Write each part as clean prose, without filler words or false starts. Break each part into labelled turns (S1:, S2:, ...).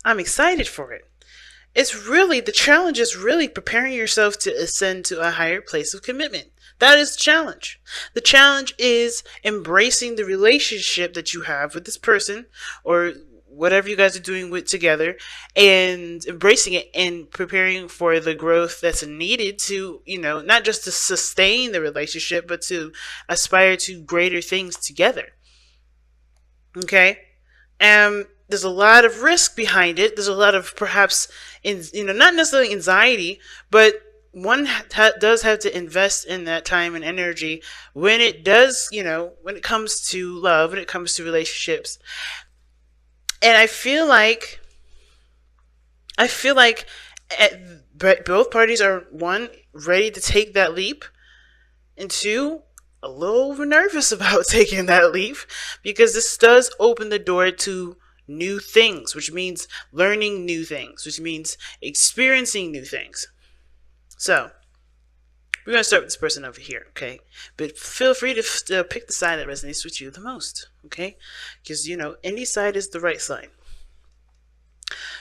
S1: I'm excited for it. It's really, the challenge is really preparing yourself to ascend to a higher place of commitment. That is the challenge. The challenge is embracing the relationship that you have with this person or whatever you guys are doing with together, and embracing it and preparing for the growth that's needed to, not just to sustain the relationship, but to aspire to greater things together. Okay? There's a lot of risk behind it. There's a lot of perhaps, not necessarily anxiety, but one does have to invest in that time and energy when it does, when it comes to love, when it comes to relationships. And I feel like both parties are, one, ready to take that leap, and two, a little nervous about taking that leap, because this does open the door to new things, which means learning new things, which means experiencing new things. So, we're going to start with this person over here, okay? But feel free to pick the side that resonates with you the most, okay? Because, any side is the right side.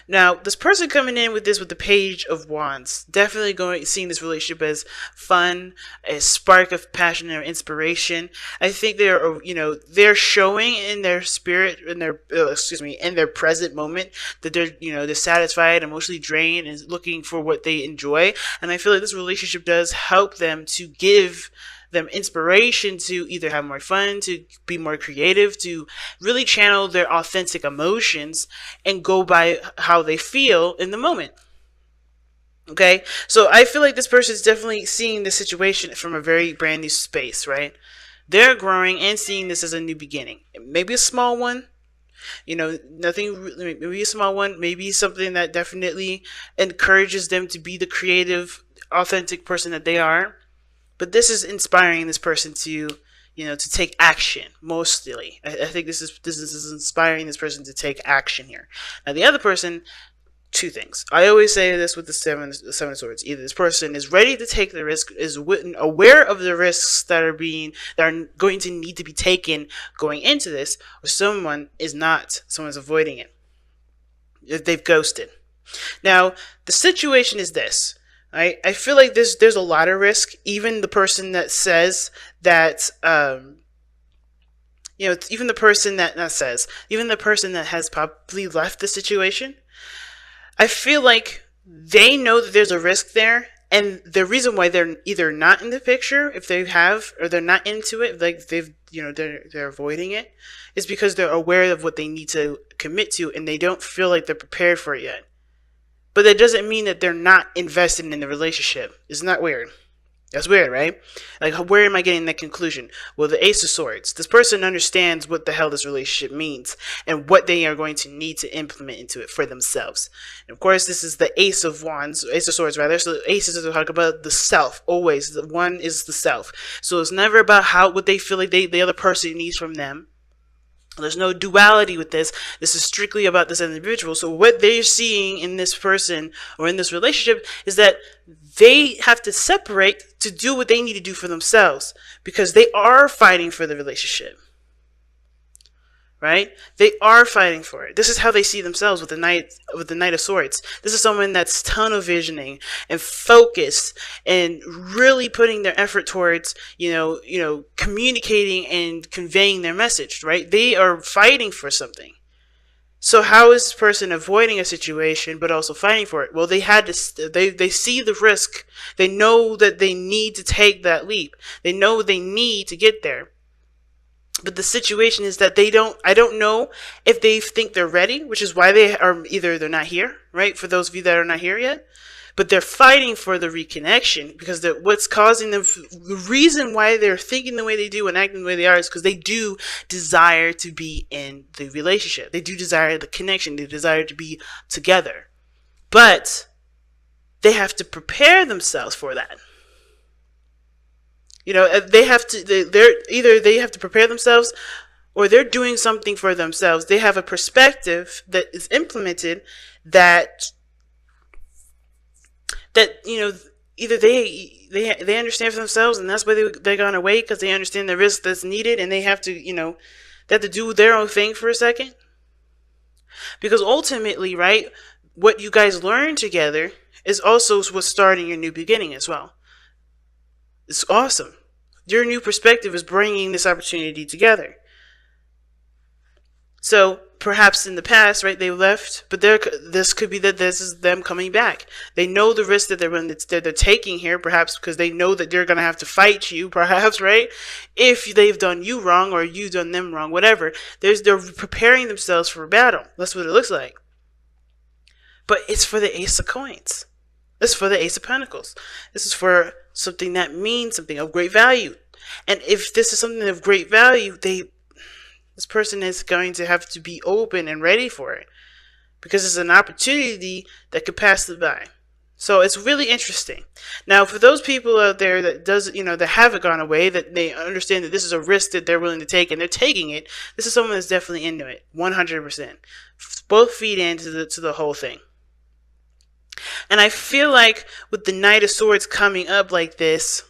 S1: Now, this person coming in with the Page of Wands, definitely seeing this relationship as fun, a spark of passion or inspiration. I think they're showing in their spirit, in their present moment, that they're satisfied, emotionally drained, and looking for what they enjoy. And I feel like this relationship does help them to give them inspiration to either have more fun, to be more creative, to really channel their authentic emotions and go by how they feel in the moment. Okay? So I feel like this person is definitely seeing the situation from a very brand new space, right? They're growing and seeing this as a new beginning. Maybe a small one, nothing, maybe a small one, maybe something that definitely encourages them to be the creative, authentic person that they are. But this is inspiring this person to take action. Mostly, I think this is inspiring this person to take action here. Now, the other person, two things. I always say this with the seven of swords. Either this person is ready to take the risk, is aware of the risks that are going to need to be taken going into this, or someone is not. Someone's avoiding it. They've ghosted. Now, the situation is this. I feel like there's a lot of risk. Even the person that says that, even the person even the person that has probably left the situation, I feel like they know that there's a risk there, and the reason why they're either not in the picture, if they have, or they're not into it, like they're avoiding it, is because they're aware of what they need to commit to, and they don't feel like they're prepared for it yet. But that doesn't mean that they're not invested in the relationship. Isn't that weird? That's weird, right? Like, where am I getting that conclusion? Well, the Ace of Swords. This person understands what the hell this relationship means and what they are going to need to implement into it for themselves. And of course, this is the Ace of Wands, Ace of Swords, rather. So the aces are talking about the self. Always, the one is the self. So it's never about what they feel like the other person needs from them. There's no duality with this. This is strictly about this individual. So what they're seeing in this person or in this relationship is that they have to separate to do what they need to do for themselves, because they are fighting for the relationship. Right? They are fighting for it. This is how they see themselves with the Knight of Swords. This is someone that's tunnel visioning and focused and really putting their effort towards, communicating and conveying their message, right? They are fighting for something. So how is this person avoiding a situation but also fighting for it? Well, they see the risk. They know that they need to take that leap. They know they need to get there. But the situation is that I don't know if they think they're ready, which is why they're not here, right? For those of you that are not here yet. But they're fighting for the reconnection, because what's causing them, the reason why they're thinking the way they do and acting the way they are, is because they do desire to be in the relationship. They do desire the connection. They desire to be together. But they have to prepare themselves for that. They have to. They have to prepare themselves, or they're doing something for themselves. They have a perspective that is implemented that either they understand for themselves, and that's why they're gonna wait, because they understand the risk that's needed, and they have to they have to do their own thing for a second. Because ultimately, right, what you guys learn together is also what's starting your new beginning as well. It's awesome. Your new perspective is bringing this opportunity together. So perhaps in the past, right, they left, but this could be that this is them coming back. They know the risk that they're taking here, perhaps because they know that they're going to have to fight you, perhaps, right? If they've done you wrong or you've done them wrong, whatever. They're preparing themselves for a battle. That's what it looks like. But it's for the Ace of Coins. It's for the Ace of Pentacles. This is for something that means something of great value. And if this is something of great value, this person is going to have to be open and ready for it, because it's an opportunity that could pass them by. So it's really interesting. Now, for those people out there that haven't gone away, that they understand that this is a risk that they're willing to take and they're taking it, this is someone that's definitely into it, 100%. Both feed into the whole thing. And I feel like with the Knight of Swords coming up like this,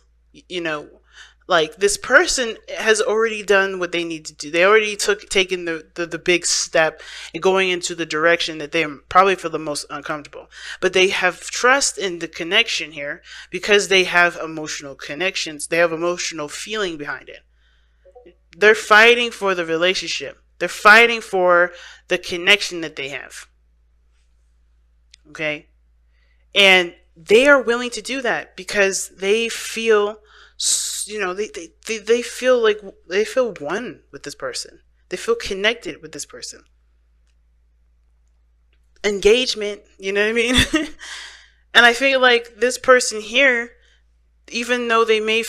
S1: like this person has already done what they need to do. They already taken the big step and going into the direction that they probably feel the most uncomfortable. But they have trust in the connection here because they have emotional connections. They have emotional feeling behind it. They're fighting for the relationship. They're fighting for the connection that they have. Okay? And they are willing to do that because they feel, they feel like they feel one with this person. They feel connected with this person. Engagement, you know what I mean? And I feel like this person here, even though they may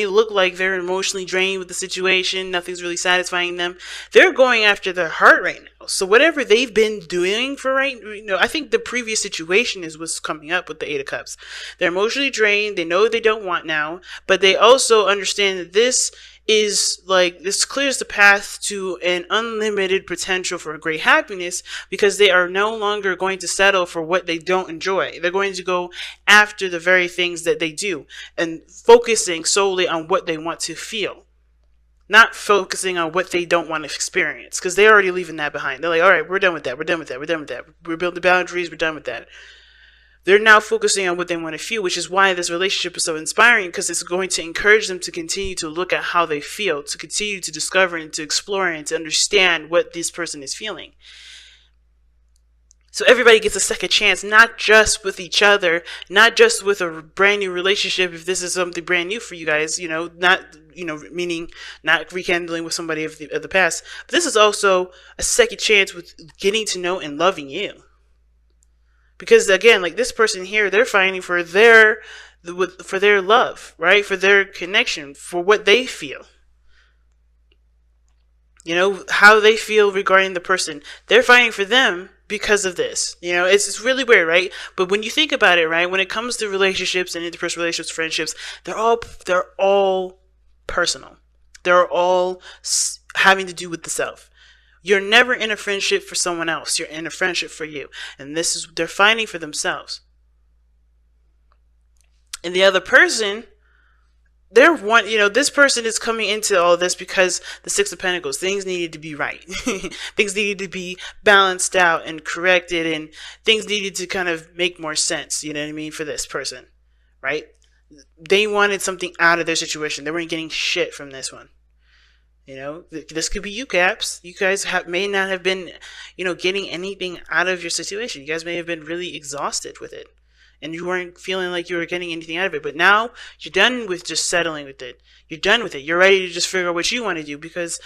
S1: look like they're emotionally drained with the situation, nothing's really satisfying them, they're going after their heart right now. So whatever they've been doing I think the previous situation is what's coming up with the Eight of Cups. They're emotionally drained. They know what they don't want now, but they also understand that this clears the path to an unlimited potential for a great happiness, because they are no longer going to settle for what they don't enjoy. They're going to go after the very things that they do and focusing solely on what they want to feel, not focusing on what they don't want to experience, because they're already leaving that behind. They're like, all right, we're done with that. We're done with that. We're done with that. We're building boundaries. We're done with that. They're now focusing on what they want to feel, which is why this relationship is so inspiring, because it's going to encourage them to continue to look at how they feel, to continue to discover and to explore and to understand what this person is feeling. So everybody gets a second chance, not just with each other, not just with a brand new relationship. If this is something brand new for you guys, meaning not rekindling with somebody of the past, but this is also a second chance with getting to know and loving you. Because again, like this person here, they're fighting for their love, right? For their connection, for what they feel. How they feel regarding the person. They're fighting for them because of this. It's really weird, right? But when you think about it, right, when it comes to relationships and interpersonal relationships, friendships, they're all personal. They're all having to do with the self. You're never in a friendship for someone else. You're in a friendship for you. And they're fighting for themselves. And the other person, this person is coming into all this because the Six of Pentacles, things needed to be right. Things needed to be balanced out and corrected, and things needed to kind of make more sense, you know what I mean, for this person, right? They wanted something out of their situation. They weren't getting shit from this one. This could be you, Caps. You guys may not have been, getting anything out of your situation. You guys may have been really exhausted with it, and you weren't feeling like you were getting anything out of it. But now you're done with just settling with it. You're done with it. You're ready to just figure out what you want to do, because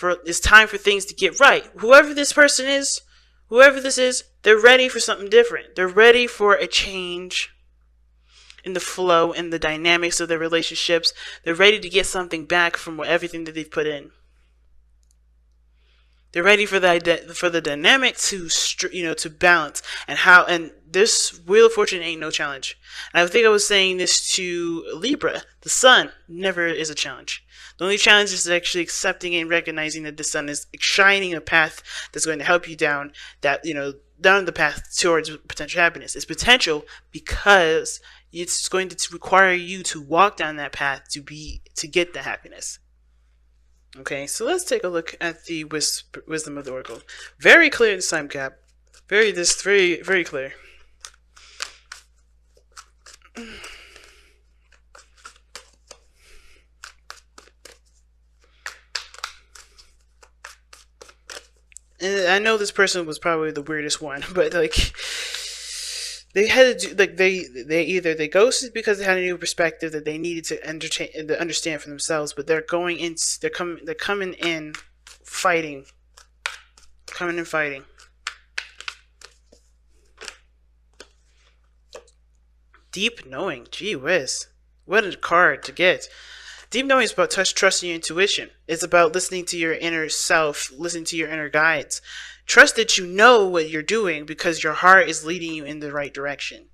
S1: it's time for things to get right. Whoever this is, they're ready for something different. They're ready for a change in the flow and the dynamics of their relationships. They're ready to get something back from everything that they've put in. They're ready for the dynamic to balance, and this Wheel of Fortune ain't no challenge. And I think I was saying this to Libra. The sun never is a challenge. The only challenge is actually accepting and recognizing that the sun is shining a path that's going to help you down the path towards potential happiness. It's potential because it's going to require you to walk down that path to get the happiness. Okay, so let's take a look at the wisdom of the oracle. Very clear this time, Cap. Very clear. And I know this person was probably the weirdest one, but like they had to do like they either they ghosted because they had a new perspective that they needed to entertain to understand for themselves, but they're coming in fighting, coming in fighting. Deep knowing, gee whiz, what a card to get. Deep knowing is about trusting your intuition. It's about listening to your inner self, listening to your inner guides. Trust that you know what you're doing because your heart is leading you in the right direction.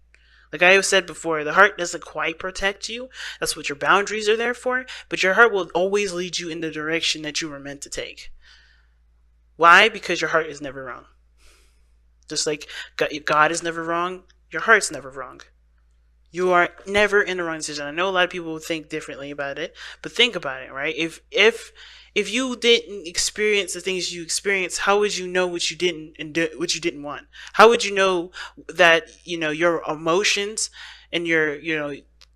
S1: Like I have said before, the heart doesn't quite protect you. That's what your boundaries are there for. But your heart will always lead you in the direction that you were meant to take. Why? Because your heart is never wrong. Just like God is never wrong, your heart's never wrong. You are never in the wrong decision. I know a lot of people think differently about it, but think about it, right? If you didn't experience the things you experienced, how would you know what you didn't and what you didn't want? How would you know that your emotions and your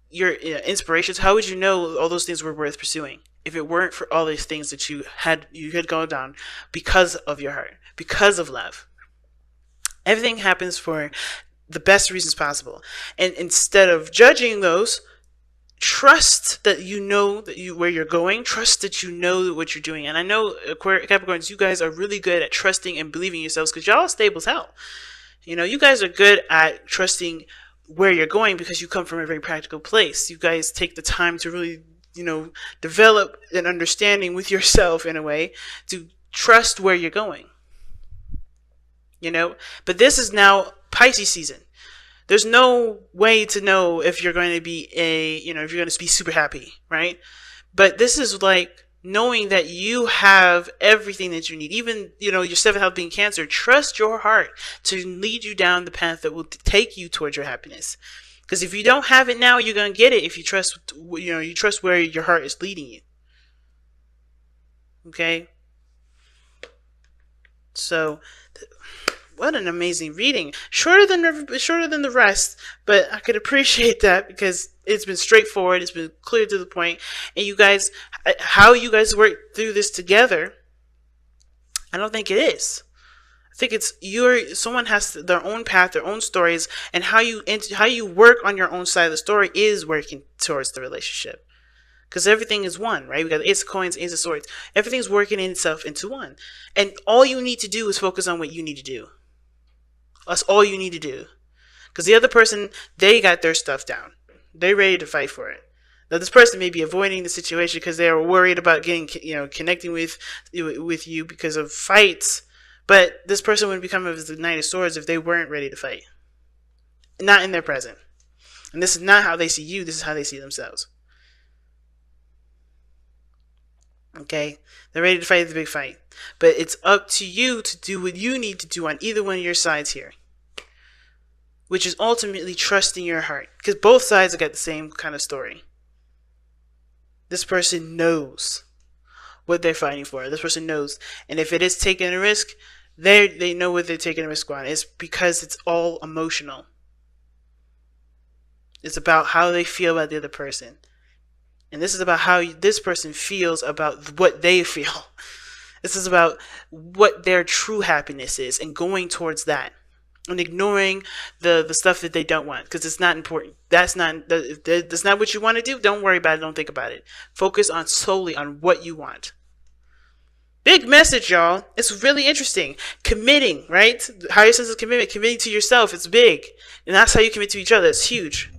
S1: inspirations? How would you know all those things were worth pursuing if it weren't for all these things that you had gone down because of your heart, because of love? Everything happens for the best reasons possible. And instead of judging those, trust that you know where you're going. Trust that you know what you're doing. And I know Capricorns, you guys are really good at trusting and believing yourselves because y'all stable as hell. You guys are good at trusting where you're going because you come from a very practical place. You guys take the time to really, develop an understanding with yourself in a way to trust where you're going. But this is now Pisces season. There's no way to know if you're going to be if you're going to be super happy, right? But this is like knowing that you have everything that you need. Even, your seventh house being Cancer, trust your heart to lead you down the path that will take you towards your happiness. Because if you don't have it now, you're going to get it if you trust, you trust where your heart is leading you. Okay? So, what an amazing reading. Shorter than the rest, but I could appreciate that because it's been straightforward, it's been clear to the point, and you guys, how you guys work through this together, I don't think it is. I think it's someone has their own path, their own stories, and how you work on your own side of the story is working towards the relationship. Because everything is one, right? We got the Ace of Coins, Ace of Swords. Everything's working itself into one. And all you need to do is focus on what you need to do. That's all you need to do. Because the other person, they got their stuff down. They're ready to fight for it. Now, this person may be avoiding the situation because they are worried about connecting with you because of fights. But this person would become the Knight of Swords if they weren't ready to fight. Not in their present. And this is not how they see you. This is how they see themselves. Okay? They're ready to fight the big fight. But it's up to you to do what you need to do on either one of your sides here. Which is ultimately trusting your heart. Because both sides have got the same kind of story. This person knows what they're fighting for. This person knows. And if it is taking a risk, they know what they're taking a risk on. It's because it's all emotional. It's about how they feel about the other person. And this is about how this person feels about what they feel. This is about what their true happiness is and going towards that. And ignoring the stuff that they don't want because it's not important. That's not what you want to do. Don't worry about it. Don't think about it. Focus solely on what you want. Big message, y'all. It's really interesting. Committing, right? Higher sense of commitment. Committing to yourself. It's big. And that's how you commit to each other. It's huge.